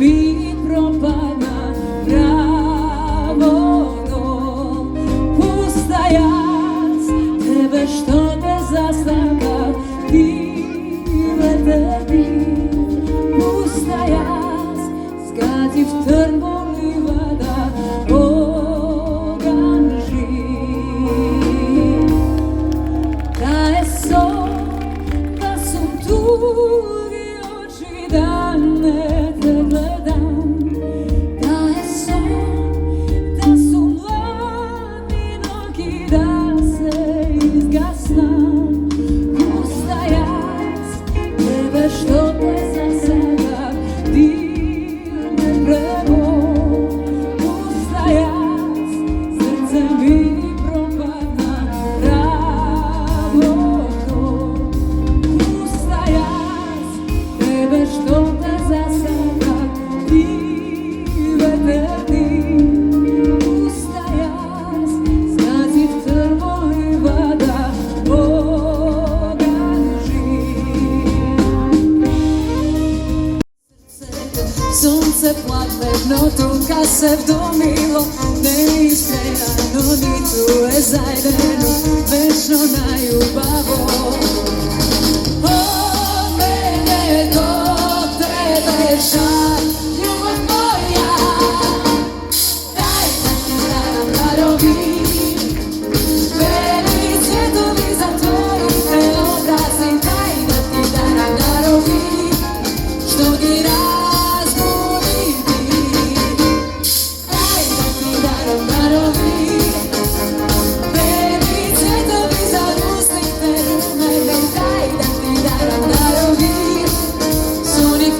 mi propada pravodom. Pusta jaz, tebe što te zastavlja, dive tebi. Pusta jaz, zgazi v trnboli voda, ogan živ. Da je son, da su tugi oči, da ne te gledam. Da je son, da su mladi nogi, da se izgasnam. Pusta jaz, tebe što te zasada, divne prebo. Pusta jaz, srce mi propada pravodom. Pusta jaz, tebe što te zasada, dive tebi. Pusta jaz, zgazi v trnboli voda, ogan živ. Sunce plameno tunka se vdomilo, neisprejano ni tu je zajdeno, večno na ljubavo. O, mene do tebe žal, ljubav moja. Daj da ti daram darovi, veli svjetovi zatvorite obrazi. Daj da ti daram darovi, što ti razbuditi. Daj da ti daram darovi, veli svjetovi zapustite rumene. Daj da ti daram darovi, su onih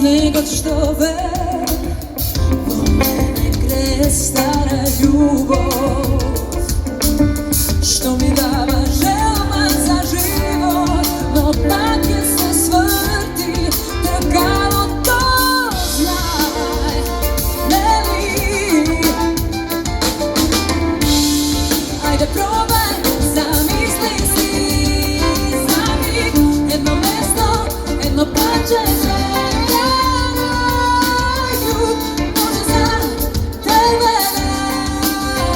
nego što vo mene gre stara ljubav, što mi dava želma za život, no pak je se svrti tragalo, to znaj, ne li. Ajde probaj, zamisli si za mig jedno mesto, jedno parče zemlja na jug, može za tebe da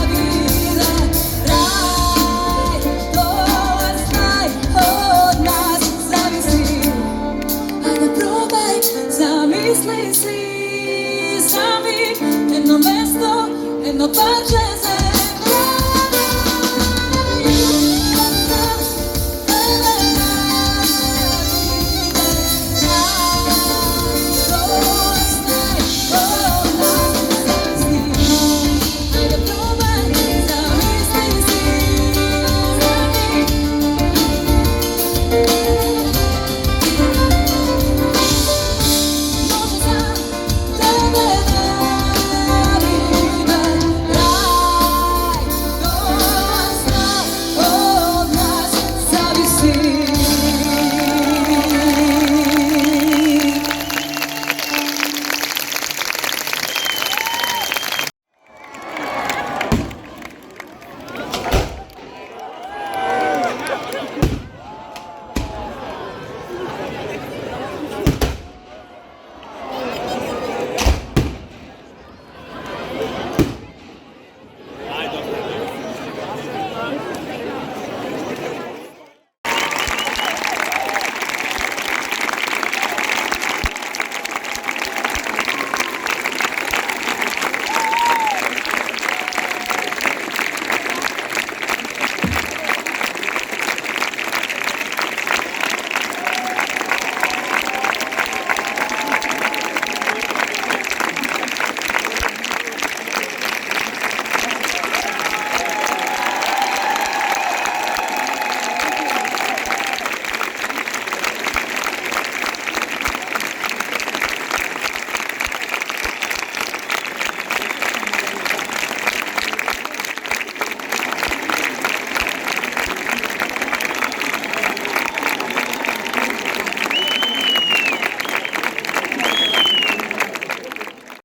bira raj, dobar znaj od nas zavisi. Ajde probaj, zamisli si za mig jedno mesto, jedno parče zemlja